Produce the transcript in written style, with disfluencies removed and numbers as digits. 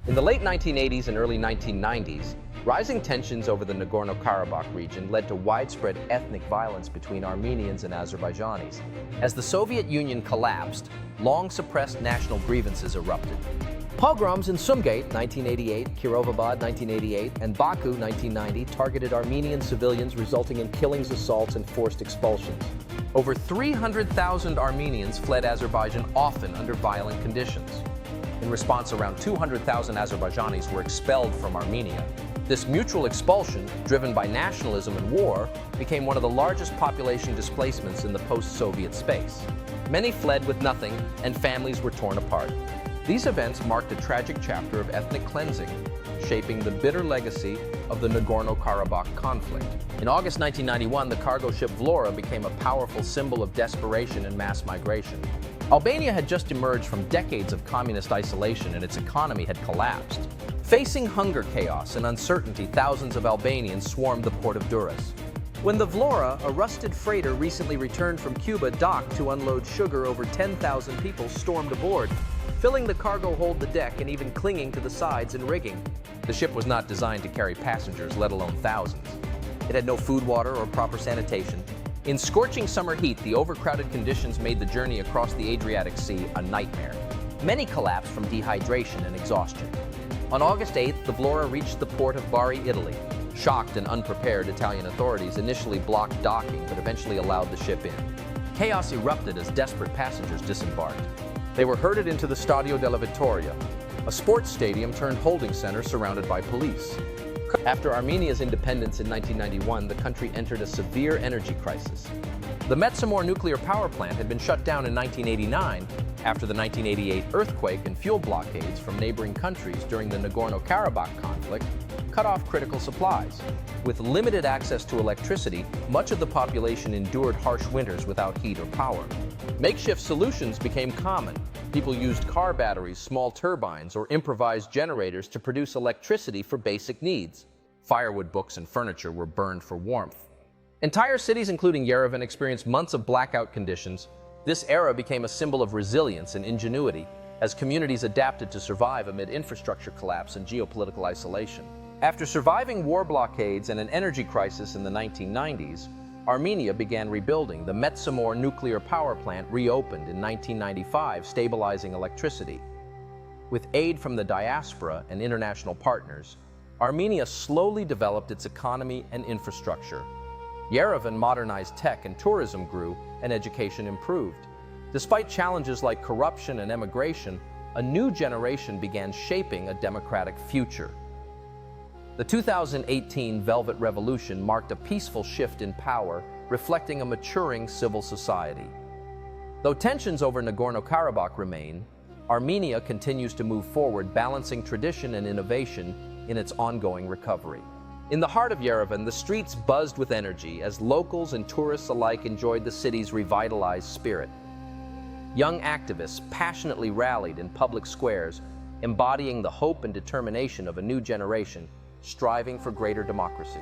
In the late 1980s and early 1990s, rising tensions over the Nagorno-Karabakh region led to widespread ethnic violence between Armenians and Azerbaijanis. As the Soviet Union collapsed, long-suppressed national grievances erupted. Pogroms in Sumgait, 1988, Kirovabad, 1988, and Baku, 1990, targeted Armenian civilians, resulting in killings, assaults, and forced expulsions. Over 300,000 Armenians fled Azerbaijan, often under violent conditions. In response, around 200,000 Azerbaijanis were expelled from Armenia. This mutual expulsion, driven by nationalism and war, became one of the largest population displacements in the post-Soviet space. Many fled with nothing, and families were torn apart. These events marked a tragic chapter of ethnic cleansing, shaping the bitter legacy of the Nagorno-Karabakh conflict. In August 1991, the cargo ship Vlora became a powerful symbol of desperation and mass migration. Albania had just emerged from decades of communist isolation, and its economy had collapsed. Facing hunger chaos and uncertainty, thousands of Albanians swarmed the port of Durrës. When the Vlora, a rusted freighter recently returned from Cuba, docked to unload sugar, over 10,000 people stormed aboard, filling the cargo hold, the deck, and even clinging to the sides and rigging. The ship was not designed to carry passengers, let alone thousands. It had no food, water, or proper sanitation. In scorching summer heat, the overcrowded conditions made the journey across the Adriatic Sea a nightmare. Many collapsed from dehydration and exhaustion. On August 8th, the Vlora reached the port of Bari, Italy. Shocked and unprepared, Italian authorities initially blocked docking, but eventually allowed the ship in. Chaos erupted as desperate passengers disembarked. They were herded into the Stadio della Vittoria, a sports stadium turned holding center surrounded by police. After Armenia's independence in 1991, the country entered a severe energy crisis. The Metsamor nuclear power plant had been shut down in 1989 after the 1988 earthquake, and fuel blockades from neighboring countries during the Nagorno-Karabakh conflict cut off critical supplies. With limited access to electricity, much of the population endured harsh winters without heat or power. Makeshift solutions became common. People used car batteries, small turbines, or improvised generators to produce electricity for basic needs. Firewood, books, and furniture were burned for warmth. Entire cities, including Yerevan, experienced months of blackout conditions. This era became a symbol of resilience and ingenuity as communities adapted to survive amid infrastructure collapse and geopolitical isolation. After surviving war blockades and an energy crisis in the 1990s, Armenia began rebuilding. The Metsamor nuclear power plant reopened in 1995, stabilizing electricity. With aid from the diaspora and international partners, Armenia slowly developed its economy and infrastructure. Yerevan modernized, tech and tourism grew, and education improved. Despite challenges like corruption and emigration, a new generation began shaping a democratic future. The 2018 Velvet Revolution marked a peaceful shift in power, reflecting a maturing civil society. Though tensions over Nagorno-Karabakh remain, Armenia continues to move forward, balancing tradition and innovation in its ongoing recovery. In the heart of Yerevan, the streets buzzed with energy as locals and tourists alike enjoyed the city's revitalized spirit. Young activists passionately rallied in public squares, embodying the hope and determination of a new generation striving for greater democracy.